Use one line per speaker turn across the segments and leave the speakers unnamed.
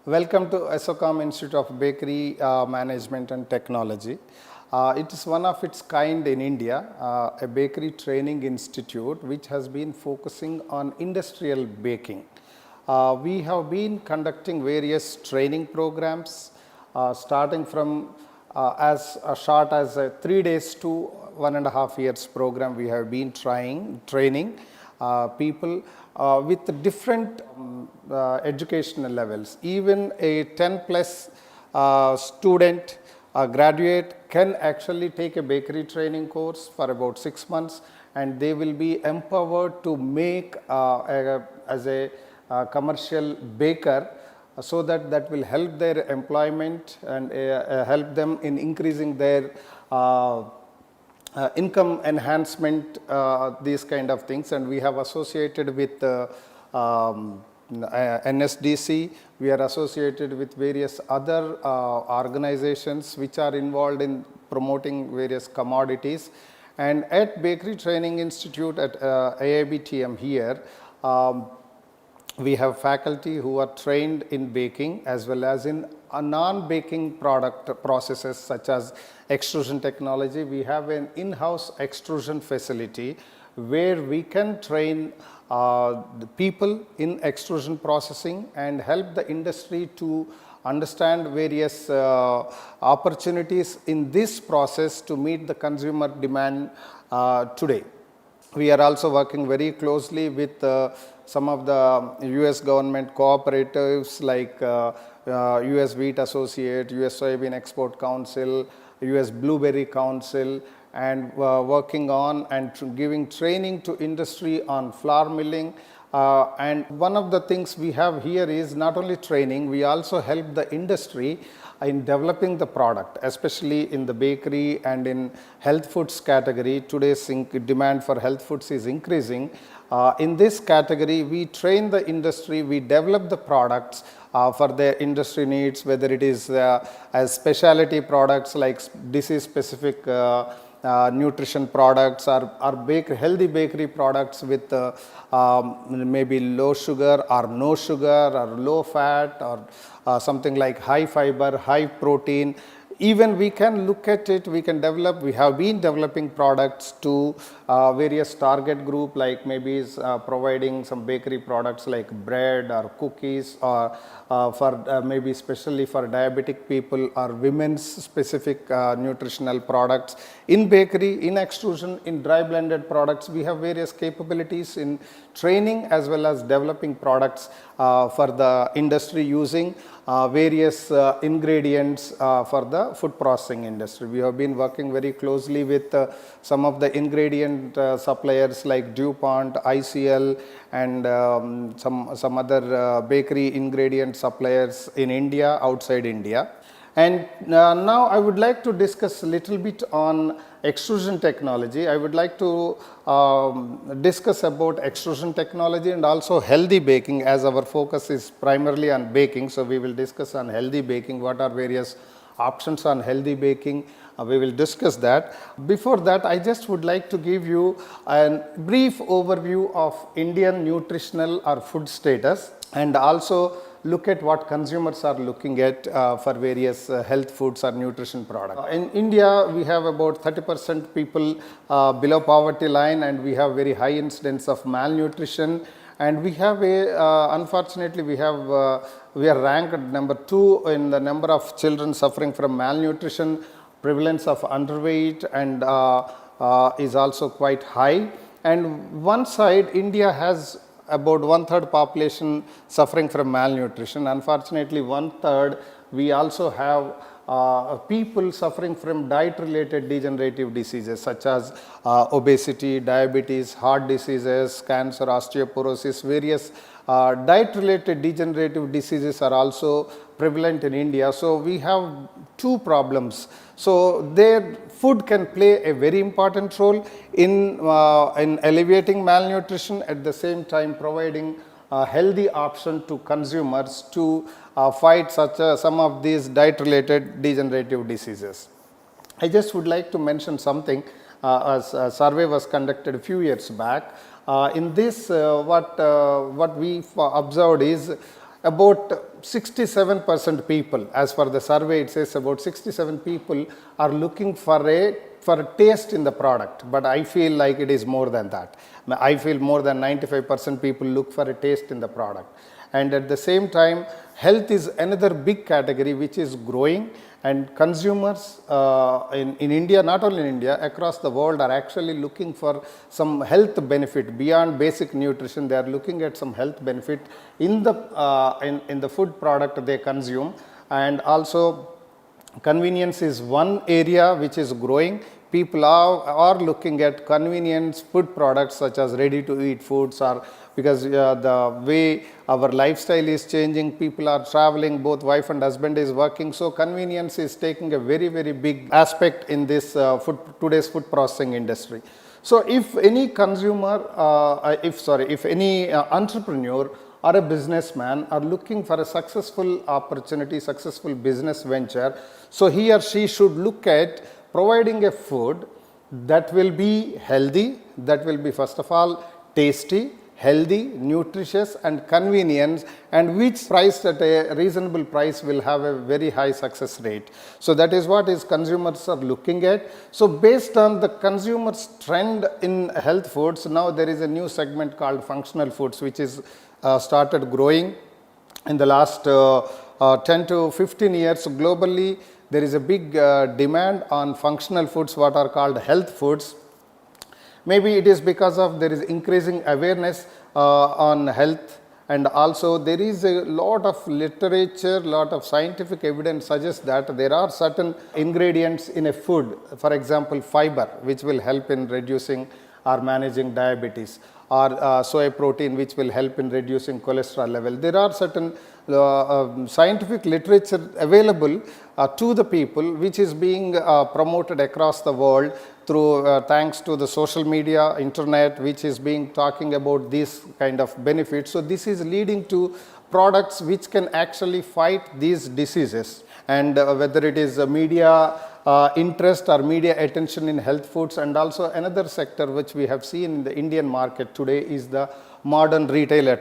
Welcome to ESOCOM Institute of Bakery Management and Technology. It is one of its kind in India, a bakery training institute which has been focusing on industrial baking. We have been conducting various training programs starting from as short as 3 days to 1.5 years program. We have been training people with different educational levels. Even a 10 plus student graduate can actually take a bakery training course for about 6 months, and they will be empowered to make as a commercial baker, so that will help their employment and help them in increasing their income enhancement, these kind of things. And we have associated with NSDC, we are associated with various other organizations which are involved in promoting various commodities. And at Bakery Training Institute at IIBTM here, we have faculty who are trained in baking as well as in non-baking product processes such as extrusion technology. We have an in-house extrusion facility where we can train the people in extrusion processing and help the industry to understand various opportunities in this process to meet the consumer demand today. We are also working very closely with some of the US government cooperatives like US Wheat Associate, US Soybean Export Council, US Blueberry Council, and working on and giving training to industry on flour milling. And one of the things we have here is not only training, we also help the industry in developing the product, especially in the bakery and in health foods category. Today's demand for health foods is increasing. In this category, we train the industry, we develop the products for their industry needs, whether it is as specialty products like disease specific nutrition products, or healthy bakery products with maybe low sugar or no sugar or low fat, or something like high fiber, high protein. Even we can look at it, we can develop, we have been developing products to various target group, like maybe providing some bakery products like bread or cookies, or for maybe especially for diabetic people or women's specific nutritional products. In bakery, in extrusion, in dry blended products, we have various capabilities in training as well as developing products for the industry using various ingredients for the food processing industry. We have been working very closely with some of the ingredient suppliers like DuPont, ICL, and some other bakery ingredient suppliers in India, outside India. And now I would like to discuss a little bit on extrusion technology. I would like to discuss about extrusion technology and also healthy baking, as our focus is primarily on baking. So we will discuss on healthy baking, what are various options on healthy baking. We will discuss that. Before that, I just would like to give you a brief overview of Indian nutritional or food status, and also look at what consumers are looking at for various health foods or nutrition products. In India, we have about 30% people below poverty line, and we have very high incidence of malnutrition. And we have unfortunately, we are ranked number 2 in the number of children suffering from malnutrition. Prevalence of underweight and is also quite high. And one side, India has about 1/3 population suffering from malnutrition. Unfortunately, 1/3 we also have people suffering from diet related degenerative diseases such as obesity, diabetes, heart diseases, cancer, osteoporosis. Various diet related degenerative diseases are also prevalent in India. So we have two problems. So their food can play a very important role in alleviating malnutrition, at the same time providing a healthy option to consumers to fight some of these diet related degenerative diseases. I just would like to mention something. A survey was conducted a few years back. In this, what we observed is about 67% people, as per the survey it says about 67 people are looking for a taste in the product, but I feel like it is more than that. I feel more than 95% people look for a taste in the product. And at the same time, health is another big category which is growing, and consumers in India, not only in India, across the world are actually looking for some health benefit beyond basic nutrition. They are looking at some health benefit in the food product they consume. And also convenience is one area which is growing. People are looking at convenience food products such as ready to eat foods, or because the way our lifestyle is changing, people are traveling, both wife and husband is working, so convenience is taking a very big aspect in this today's food processing industry. So if any consumer, if any entrepreneur or a businessman are looking for a successful opportunity, successful business venture, so he or she should look at providing a food that will be healthy, that will be first of all tasty, healthy, nutritious and convenience, and which priced at a reasonable price will have a very high success rate. So that is what is consumers are looking at. So based on the consumers trend in health foods, now there is a new segment called functional foods which is started growing in the last 10 to 15 years globally. There is a big demand on functional foods, what are called health foods. Maybe it is because of there is increasing awareness on health, and also there is a lot of literature, lot of scientific evidence suggests that there are certain ingredients in a food, for example fiber, which will help in reducing or managing diabetes, or soy protein which will help in reducing cholesterol level. There are certain scientific literature available to the people, which is being promoted across the world through thanks to the social media, internet, which is being talking about these kind of benefits. So this is leading to products which can actually fight these diseases, and whether it is media interest or media attention in health foods. And also another sector which we have seen in the Indian market today is the modern retail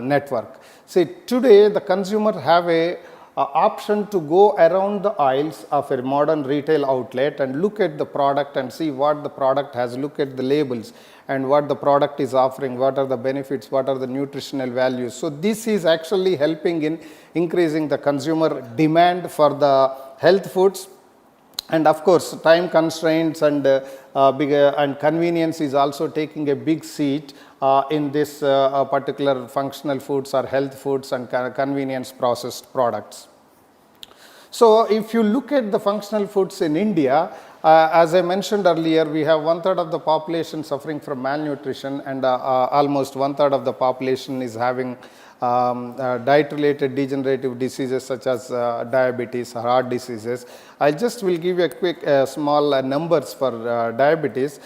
network. See, today the consumer have a option to go around the aisles of a modern retail outlet and look at the product and see what the product has, look at the labels and what the product is offering, what are the benefits, what are the nutritional values. So this is actually helping in increasing the consumer demand for the health foods. And of course, time constraints and and convenience is also taking a big seat in this particular functional foods or health foods and convenience processed products. So if you look at the functional foods in India, as I mentioned earlier, we have 1/3 of the population suffering from malnutrition, and almost 1/3 of the population is having diet-related degenerative diseases such as diabetes or heart diseases. I just will give you a quick small numbers for diabetes.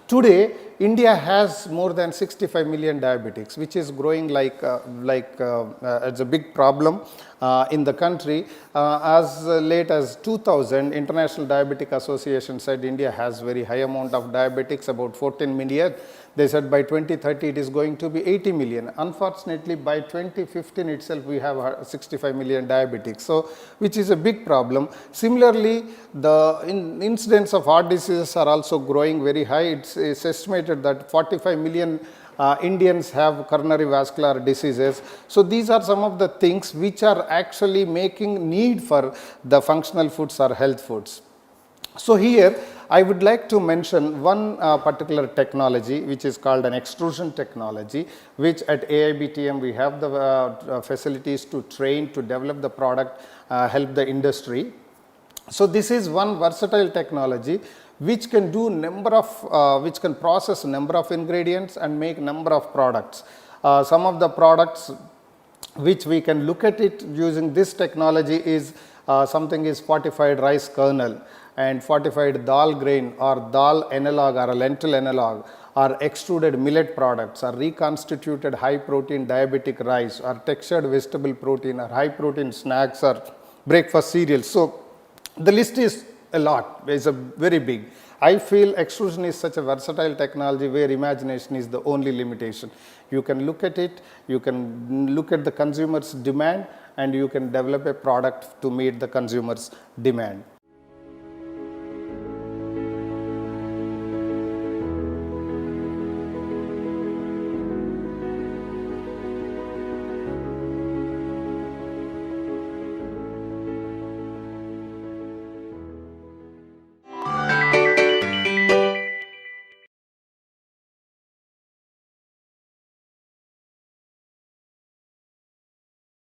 Today, India has more than 65 million diabetics, which is growing like it's a big problem in the country. As late as 2000, International Diabetic Association said India has very high amount of diabetics, about 14 million. They said by 2030 it is going to be 80 million. Unfortunately, by 2015 itself we have 65 million diabetics, so which is a big problem. Similarly, the incidence of heart diseases are also growing very high. It's estimated that 45 million Indians have coronary vascular diseases. So these are some of the things which are actually making need for the functional foods or health foods. So here I would like to mention one particular technology which is called an extrusion technology, which at AIBTM we have the facilities to train, to develop the product, help the industry. So this is one versatile technology which can do which can process number of ingredients and make number of products. Some of the products which we can look at it using this technology is something is fortified rice kernel, and fortified dal grain or dal analog or a lentil analog, or extruded millet products, or reconstituted high protein diabetic rice, or textured vegetable protein, or high protein snacks or breakfast cereals. So the list is a lot, it's a very big. I feel extrusion is such a versatile technology where imagination is the only limitation. You can look at it, you can look at the consumer's demand, and you can develop a product to meet the consumer's demand.